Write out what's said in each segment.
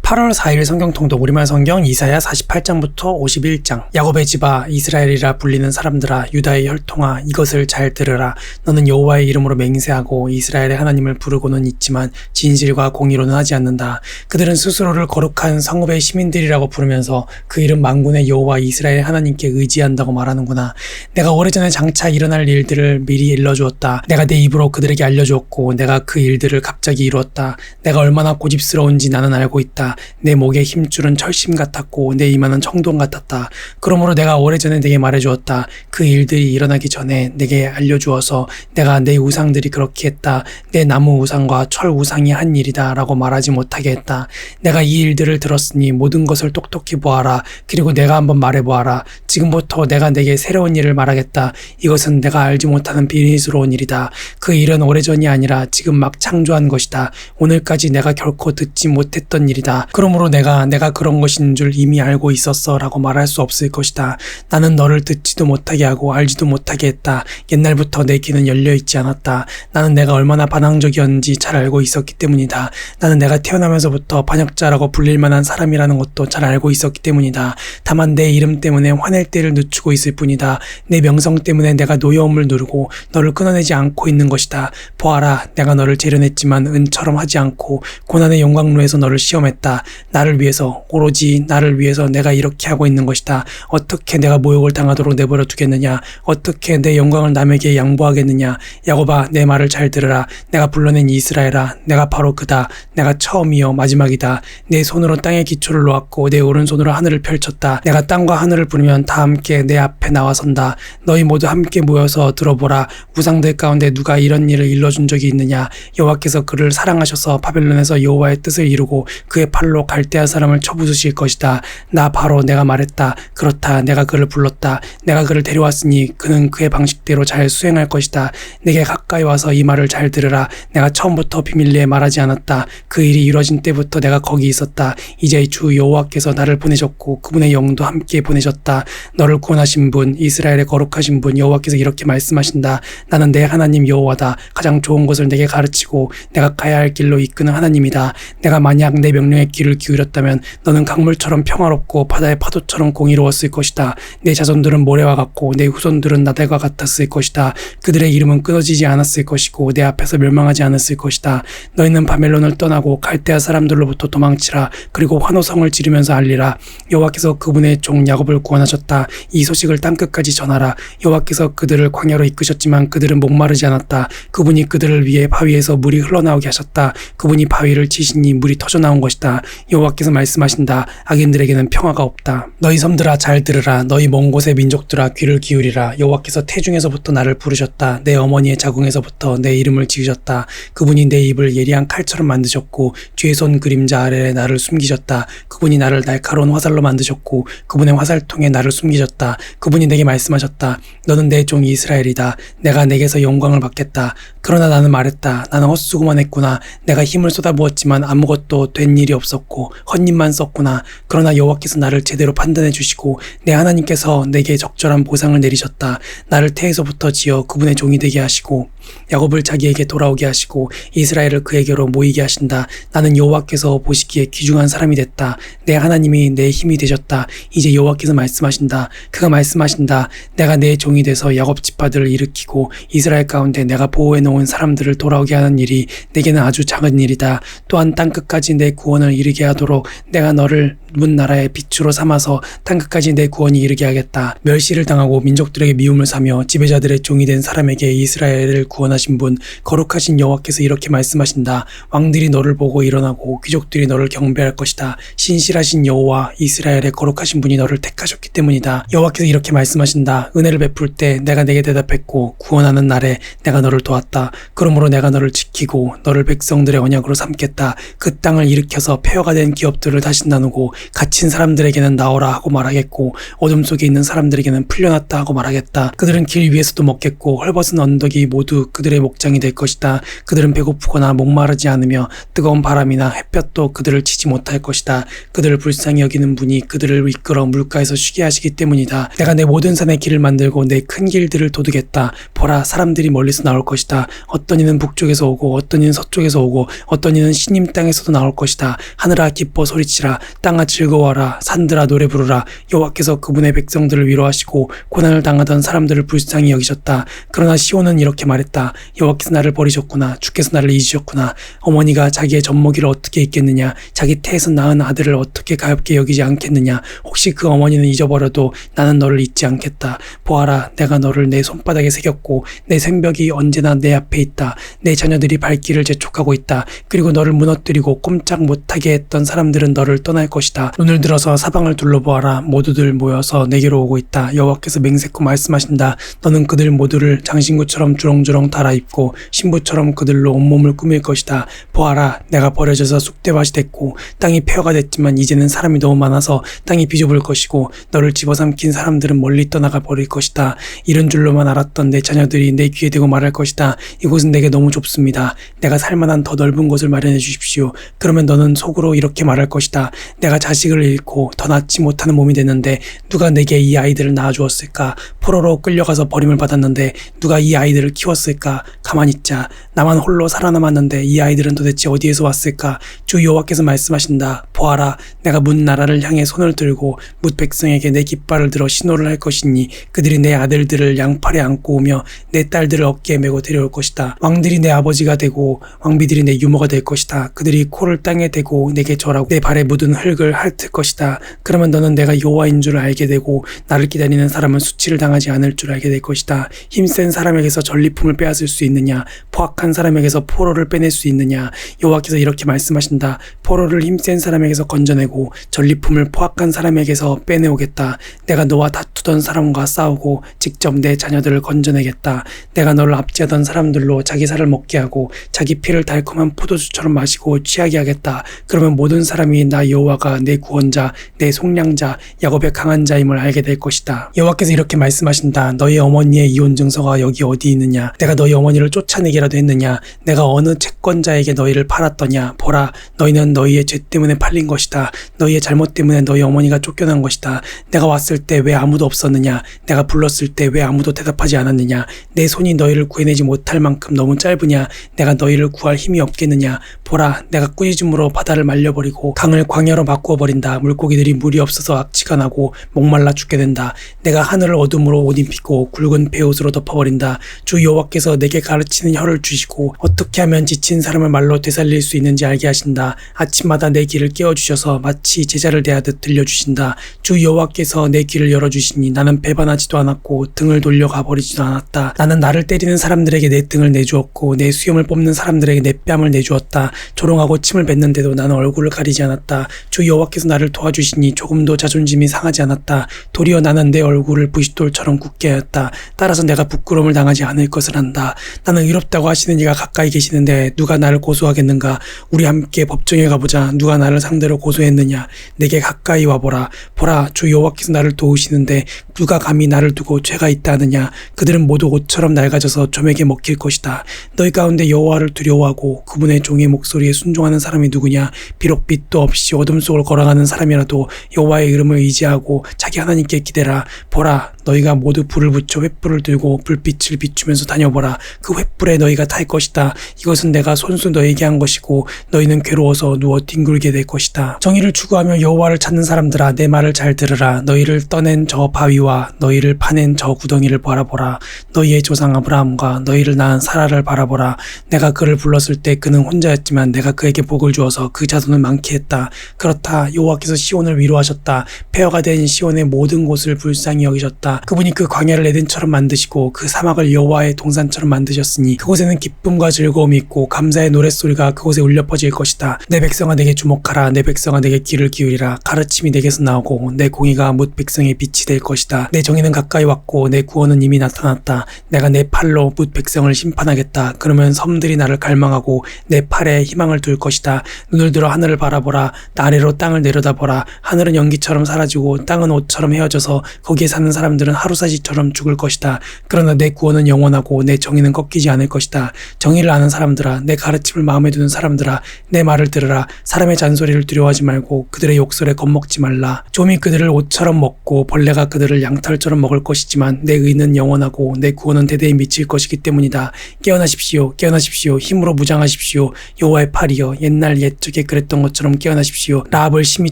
8월 4일 성경 통독 우리말 성경 이사야 48장부터 51장. 야곱의 집아, 이스라엘이라 불리는 사람들아, 유다의 혈통아, 이것을 잘 들으라. 너는 여호와의 이름으로 맹세하고 이스라엘의 하나님을 부르고는 있지만 진실과 공의로는 하지 않는다. 그들은 스스로를 거룩한 성읍의 시민들이라고 부르면서 그 이름 만군의 여호와 이스라엘 하나님께 의지한다고 말하는구나. 내가 오래전에 장차 일어날 일들을 미리 일러주었다. 내가 내 입으로 그들에게 알려주었고 내가 그 일들을 갑자기 이루었다. 내가 얼마나 고집스러운지 나는 알고 있다. 내 목의 힘줄은 철심 같았고 내 이마는 청동 같았다. 그러므로 내가 오래전에 내게 말해주었다. 그 일들이 일어나기 전에 내게 알려주어서 내가 내 우상들이 그렇게 했다. 내 나무 우상과 철 우상이 한 일이다 라고 말하지 못하게 했다. 내가 이 일들을 들었으니 모든 것을 똑똑히 보아라. 그리고 내가 한번 말해보아라. 지금부터 내가 내게 새로운 일을 말하겠다. 이것은 내가 알지 못하는 비밀스러운 일이다. 그 일은 오래전이 아니라 지금 막 창조한 것이다. 오늘까지 내가 결코 듣지 못했던 일이다. 그러므로 내가 그런 것인 줄 이미 알고 있었어 라고 말할 수 없을 것이다. 나는 너를 듣지도 못하게 하고 알지도 못하게 했다. 옛날부터 내 귀는 열려있지 않았다. 나는 내가 얼마나 반항적이었는지 잘 알고 있었기 때문이다. 나는 내가 태어나면서부터 반역자라고 불릴 만한 사람이라는 것도 잘 알고 있었기 때문이다. 다만 내 이름 때문에 화낼 때를 늦추고 있을 뿐이다. 내 명성 때문에 내가 노여움을 누르고 너를 끊어내지 않고 있는 것이다. 보아라, 내가 너를 재련했지만 은처럼 하지 않고 고난의 영광로에서 너를 시험했다. 나를 위해서, 오로지 나를 위해서 내가 이렇게 하고 있는 것이다. 어떻게 내가 모욕을 당하도록 내버려 두겠느냐? 어떻게 내 영광을 남에게 양보하겠느냐? 야곱아, 내 말을 잘 들으라. 내가 불러낸 이스라엘아, 내가 바로 그다. 내가 처음이요 마지막이다. 내 손으로 땅의 기초를 놓았고 내 오른손으로 하늘을 펼쳤다. 내가 땅과 하늘을 부르면 다 함께 내 앞에 나와선다. 너희 모두 함께 모여서 들어보라. 우상들 가운데 누가 이런 일을 일러준 적이 있느냐? 여호와께서 그를 사랑하셔서 바벨론에서 여호와의 뜻을 이루고 그의 팔로 갈대아 사람을 쳐부수실 것이다. 나 바로 내가 말했다. 그렇다. 내가 그를 불렀다. 내가 그를 데려왔으니 그는 그의 방식대로 잘 수행할 것이다. 내게 가까이 와서 이 말을 잘 들으라. 내가 처음부터 비밀리에 말하지 않았다. 그 일이 이루어진 때부터 내가 거기 있었다. 이제 주 여호와께서 나를 보내셨고 그분의 영도 함께 보내셨다. 너를 구원하신 분, 이스라엘의 거룩하신 분 여호와께서 이렇게 말씀하신다. 나는 내 하나님 여호와다. 가장 좋은 것을 내게 가르치고 내가 가야 할 길로 이끄는 하나님이다. 내가 만약 내 명령에 귀를 기울였다면 너는 강물처럼 평화롭고 바다의 파도처럼 공의로웠을 것이다. 내 자손들은 모래와 같고 내 후손들은 나달과 같았을 것이다. 그들의 이름은 끊어지지 않았을 것이고 내 앞에서 멸망하지 않았을 것이다. 너희는 바벨론을 떠나고 갈대아 사람들로부터 도망치라. 그리고 환호성을 지르면서 알리라. 여호와께서 그분의 종 야곱을 구원하셨다. 이 소식을 땅끝까지 전하라. 여호와께서 그들을 광야로 이끄셨지만 그들은 목마르지 않았다. 그분이 그들을 위해 바위에서 물이 흘러나오게 하셨다. 그분이 바위를 치시니 물이 터져나온 것이다. 여호와께서 말씀하신다. 악인들에게는 평화가 없다. 너희 섬들아 잘 들으라. 너희 먼 곳의 민족들아 귀를 기울이라. 여호와께서 태중에서부터 나를 부르셨다. 내 어머니의 자궁에서부터 내 이름을 지으셨다. 그분이 내 입을 예리한 칼처럼 만드셨고 뒤에 손 그림자 아래에 나를 숨기셨다. 그분이 나를 날카로운 화살로 만드셨고 그분의 화살통에 나를 숨기셨다. 그분이 내게 말씀하셨다. 너는 내 종 이스라엘이다. 내가 내게서 영광을 받겠다. 그러나 나는 말했다. 나는 헛수고만 했구나. 내가 힘을 쏟아부었지만 아무것도 된 일이 없었고 헛입만 썼구나. 그러나 여호와께서 나를 제대로 판단해 주시고 내 하나님께서 내게 적절한 보상을 내리셨다. 나를 태에서부터 지어 그분의 종이 되게 하시고 야곱을 자기에게 돌아오게 하시고 이스라엘을 그에게로 모이게 하신다. 나는 여호와께서 보시기에 귀중한 사람이 됐다. 내 하나님이 내 힘이 되셨다. 이제 여호와께서 말씀하신다. 그가 말씀하신다. 내가 내 종이 돼서 야곱 지파들을 일으키고 이스라엘 가운데 내가 보호해 놓은 사람들을 돌아오게 하는 일이 내게는 아주 작은 일이다. 또한 땅끝까지 내 구원을 이르게 하도록 내가 너를 문 나라의 빛으로 삼아서 땅끝까지 내 구원이 이르게 하겠다. 멸시를 당하고 민족들에게 미움을 사며 지배자들의 종이 된 사람에게 이스라엘을 구원하신 분 거룩하신 여호와께서 이렇게 말씀하신다. 왕들이 너를 보고 일어나고 귀족들이 너를 경배할 것이다. 신실하신 여호와 이스라엘의 거룩하신 분이 너를 택하셨기 때문이다. 여호와께서 이렇게 말씀하신다. 은혜를 베풀 때 내가 내게 대답했고 구원하는 날에 내가 너를 도왔다. 그러므로 내가 너를 지키고 너를 백성들의 언약으로 삼겠다. 그 땅을 일으켜서 폐허가 된 기업들을 다시 나누고 갇힌 사람들에게는 나오라 하고 말하겠고 어둠 속에 있는 사람들에게는 풀려났다 하고 말하겠다. 그들은 길 위에서도 먹겠고 헐벗은 언덕이 모두 그들의 목장이 될 것이다. 그들은 배고프거나 목마르지 않으며 뜨거운 바람이나 햇볕도 그들을 치지 못할 것이다. 그들을 불쌍히 여기는 분이 그들을 이끌어 물가에서 쉬게 하시기 때문이다. 내가 내 모든 산에 길을 만들고 내 큰 길들을 도두겠다. 보라, 사람들이 멀리서 나올 것이다. 어떤 이는 북쪽에서 오고 어떤 이는 서쪽에서 오고 어떤 이는 시님 땅에서도 나올 것이다. 하늘아 기뻐 소리치라. 땅아 즐거워하라. 산들아 노래 부르라. 여호와께서 그분의 백성들을 위로하시고 고난을 당하던 사람들을 불쌍히 여기셨다. 그러나 시온은 이렇게 말했다. 여호와께서 나를 버리셨구나. 주께서 나를 잊으셨구나. 어머니가 자기의 젖먹이를 어떻게 잊겠느냐. 자기 태에서 낳은 아들을 어떻게 가볍게 여기지 않겠느냐. 혹시 그 어머니는 잊어버려도 나는 너를 잊지 않겠다. 보아라, 내가 너를 내 손바닥에 새겼고 내 생벽이 언제나 내 앞에 있다. 내 자녀들이 발길을 재촉하고 있다. 그리고 너를 무너뜨리고 꼼짝 못하게 했던 사람들은 너를 떠날 것이다. 눈을 들어서 사방을 둘러보아라. 모두들 모여서 내게로 오고 있다. 여호와께서 맹세코 말씀하신다. 너는 그들 모두를 장신구처럼 주렁주렁 달아입고 신부처럼 그들로 온몸을 꾸밀 것이다. 보아라, 내가 버려져서 쑥대밭이 됐고 땅이 폐허가 됐지만 이제는 사람이 너무 많아서 땅이 비좁을 것이고 너를 집어삼킨 사람들은 멀리 떠나가 버릴 것이다. 이런 줄로만 알았던 내 자녀들이 내 귀에 대고 말할 것이다. 이곳은 내게 너무 좁습니다. 내가 살만한 더 넓은 곳을 마련해 주십시오. 그러면 너는 속으로 이렇게 말할 것이다. 내가 자식을 잃고 더 낳지 못하는 몸이 됐는데 누가 내게 이 아이들을 낳아주었을까? 포로로 끌려가서 버림을 받았는데 누가 이 아이들을 키웠을까? 가만히 있자. 나만 홀로 살아남았는데 이 아이들은 도대체 어디에서 왔을까? 주 여호와께서 말씀하신다. 보아라, 내가 문 나라를 향해 손을 들고 뭇 백성에게 내 깃발을 들어 신호를 할 것이니 그들이 내 아들들을 양팔에 안고 오며 내 딸들을 어깨에 메고 데려올 것이다. 왕들이 내 아버지가 되고 왕비들이 내 유모가 될 것이다. 그들이 코를 땅에 대고 내게 절하고 내 발에 묻은 흙을 핥을 것이다. 그러면 너는 내가 여호와인 줄 알게 되고 나를 기다리는 사람은 수치를 당하지 않을 줄 알게 될 것이다. 힘센 사람에게서 전리품을 빼앗을 수 있느냐? 포악한 사람에게서 포로를 빼낼 수 있느냐? 여호와께서 이렇게 말씀하신다. 포로를 힘센 사람에게서 건져내고 전리품을 포악한 사람에게서 빼내오겠다. 내가 너와 다투던 사람과 싸우고 직접 내 자녀들을 건져내겠다. 내가 너를 압제하던 사람들로 자기 살을 먹게 하고 자기 피를 달콤한 포도주처럼 마시고 취하게 하겠다. 그러면 모든 사람이 나 여호와가 내 구원자, 내 속량자, 야곱의 강한 자임을 알게 될 것이다. 여호와께서 이렇게 말씀하신다. 너희 어머니의 이혼 증서가 여기 어디 있느냐? 내가 너희 어머니를 쫓아내기라도 했느냐? 내가 어느 채권자에게 너희를 팔았더냐? 보라, 너희는 너희의 죄 때문에 팔린 것이다. 너희의 잘못 때문에 너희 어머니가 쫓겨난 것이다. 내가 왔을 때 왜 아무도 없었느냐? 내가 불렀을 때 왜 아무도 대답하지 않았느냐? 내 손이 너희를 구해내지 못할 만큼 너무 짧으냐? 내가 너희를 구할 힘이 없겠느냐? 보라, 내가 꾸짖음으로 바다를 말려버리고 강을 광야로 바꾸어 버린다. 물고기들이 물이 없어서 악취가 나고 목말라 죽게 된다. 내가 하늘을 어둠으로 옷 입히고 굵은 베옷으로 덮어버린다. 주 여호와께서 내게 가르치는 혀를 주시고 어떻게 하면 지친 사람을 말로 되살릴 수 있는지 알게 하신다. 아침마다 내 귀를 깨워주셔서 마치 제자를 대하듯 들려주신다. 주 여호와께서 내 귀를 열어주시니 나는 배반하지도 않았고 등을 돌려가 버리지도 않았다. 나는 나를 때리는 사람들에게 내 등을 내주었고 내 수염을 뽑는 사람들에게 내 뺨을 내주었다. 조롱하고 침을 뱉는데도 나는 얼굴을 가리지 않았다. 주 여호와께서 나를 도와주시니 조금도 자존심이 상하지 않았다. 도리어 나는 내 얼굴을 부싯돌처럼 굳게 하였다. 따라서 내가 부끄러움을 당하지 않을 것을 한다. 나는 의롭다고 하시는 이가 가까이 계시는데 누가 나를 고소하겠는가? 우리 함께 법정에 가보자. 누가 나를 상대로 고소했느냐? 내게 가까이 와보라. 보라, 주 여호와께서 나를 도우시는데 누가 감히 나를 두고 죄가 있다 하느냐? 그들은 모두 옷처럼 낡아져서 좀에게 먹힐 것이다. 너희 가운데 여호와를 두려워하고 그분의 종의 목소리에 순종하는 사람이 누구냐? 비록 빛도 없이 어둠 속을 걸어가는 사람이라도 여호와의 이름을 의지하고 자기 하나님께 기대라. 보라, 너희가 모두 불을 붙여 횃불을 들고 불빛을 비추면서 다녀보라. 그 횃불에 너희가 탈 것이다. 이것은 내가 손수 너희에게 한 것이고 너희는 괴로워서 누워 뒹굴게 될 것이다. 정의를 추구하며 여호와를 찾는 사람들아, 내 말을 잘 들으라. 너희를 떠낸 저 바위와 너희를 파낸 저 구덩이를 바라보라. 너희의 조상 아브라함과 너희를 낳은 사라를 바라보라. 내가 그를 불렀을 때 그는 혼자였지만 내가 그에게 복을 주어서 그 자손을 많게 했다. 그렇다. 여호와께서 시온을 위로하셨다. 폐허가 된 시온의 모든 곳을 불쌍히 여기셨다. 것이다. 그분이 그 광야를 에덴처럼 만드시고 그 사막을 여호와의 동산처럼 만드셨으니 그곳에는 기쁨과 즐거움이 있고 감사의 노랫소리가 그곳에 울려 퍼질 것이다. 내 백성아 내게 주목하라. 내 백성아 내게 귀를 기울이라. 가르침이 내게서 나오고 내 공의가 뭇 백성의 빛이 될 것이다. 내 정의는 가까이 왔고 내 구원은 이미 나타났다. 내가 내 팔로 뭇 백성을 심판하겠다. 그러면 섬들이 나를 갈망하고 내 팔에 희망을 둘 것이다. 눈을 들어 하늘을 바라보라. 아래로 땅을 내려다보라. 하늘은 연기처럼 사라지고 땅은 옷처럼 헤어져서 거기에 사는 사람들은 하루사시처럼 죽을 것이다. 그러나 내 구원은 영원하고 내 정의는 꺾이지 않을 것이다. 정의를 아는 사람들아, 내 가르침을 마음에 두는 사람들아, 내 말을 들으라. 사람의 잔소리를 두려워하지 말고 그들의 욕설에 겁먹지 말라. 좀이 그들을 옷처럼 먹고 벌레가 그들을 양털처럼 먹을 것이지만 내 의는 영원하고 내 구원은 대대에 미칠 것이기 때문이다. 깨어나십시오. 깨어나십시오. 힘으로 무장하십시오. 여호와의 팔이여, 옛날 옛적에 그랬던 것처럼 깨어나십시오. 라합을 심히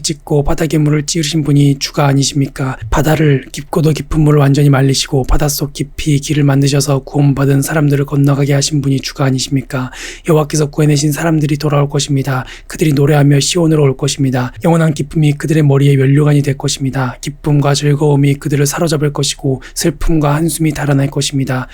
찢고 바닥의 물을 찌으신 분이 주가 아니십니까? 바다를, 깊고도 깊은 물을 완전히 말리시고 바닷속 깊이 길을 만드셔서 구원받은 사람들을 건너가게 하신 분이 주가 아니십니까? 여호와께서 구해내신 사람들이 돌아올 것입니다. 그들이 노래하며 시온으로 올 것입니다. 영원한 기쁨이 그들의 머리에 면류관이 될 것입니다. 기쁨과 즐거움이 그들을 사로잡을 것이고 슬픔과 한숨이 달아날 것입니다.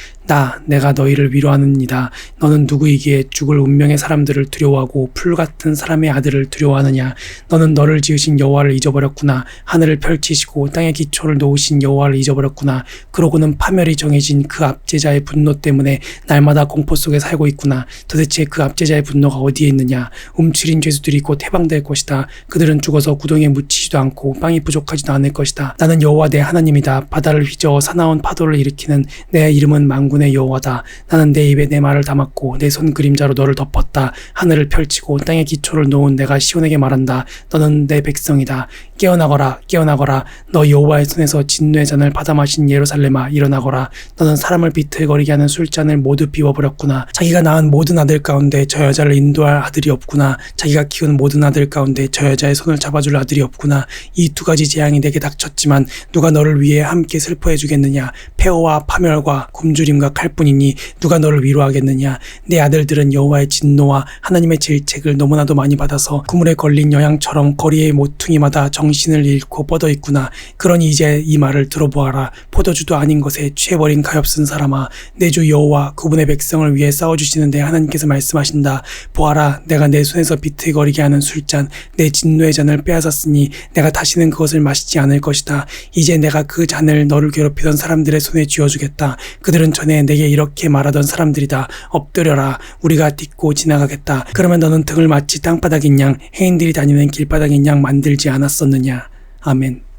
내가 너희를 위로하느니라. 너는 누구이기에 죽을 운명의 사람들을 두려워하고 풀 같은 사람의 아들을 두려워하느냐? 너는 너를 지으신 여호와를 잊어버렸구나. 하늘을 펼치시고 땅의 기초를 놓으신 여호와를 잊어버렸구나. 그러고는 파멸이 정해진 그 압제자의 분노 때문에 날마다 공포 속에 살고 있구나. 도대체 그 압제자의 분노가 어디에 있느냐? 움츠린 죄수들이 곧 해방될 것이다. 그들은 죽어서 구덩이에 묻히지도 않고 빵이 부족하지도 않을 것이다. 나는 여호와 내 하나님이다. 바다를 휘저어 사나운 파도를 일으키는 내 이름은 만군의 여호와다. 나는 내 입에 내 말을 담았고 내 손 그림자로 너를 덮었다. 하늘을 펼치고 땅의 기초를 놓은 내가 시온에게 말한다. 너는 내 백성이다. 깨어나거라, 깨어나거라. 너 여호와의 손에서 진노의 잔을 받아 마신 예루살렘아, 일어나거라. 너는 사람을 비틀거리게 하는 술잔을 모두 비워버렸구나. 자기가 낳은 모든 아들 가운데 저 여자를 인도할 아들이 없구나. 자기가 키운 모든 아들 가운데 저 여자의 손을 잡아줄 아들이 없구나. 이 두 가지 재앙이 내게 닥쳤지만 누가 너를 위해 함께 슬퍼해 주겠느냐? 폐허와 파멸과 굶주림과 칼뿐이니 누가 너를 위로하겠느냐? 내 아들들은 여호와의 진노와 하나님의 질책을 너무나도 많이 받아서 그물에 걸린 여양처럼 거리의 모퉁이마다 정신을 잃고 뻗어 있구나. 그러니 이제 이 말을 들어보아라. 포도주도 아닌 것에 취해버린 가엾은 사람아, 내 주 여호와 그분의 백성을 위해 싸워주시는데 하나님께서 말씀하신다. 보아라, 내가 내 손에서 비틀거리게 하는 술잔, 내 진노의 잔을 빼앗았으니 내가 다시는 그것을 마시지 않을 것이다. 이제 내가 그 잔을 너를 괴롭히던 사람들의 손에 쥐어주겠다. 그들은 전에 내게 이렇게 말하던 사람들이다. 엎드려라, 우리가 딛고 지나가겠다. 그러면 너는 등을 마치 땅바닥인 양, 해인들이 다니는 길바닥인 양 만들지 않았었느냐. 아멘.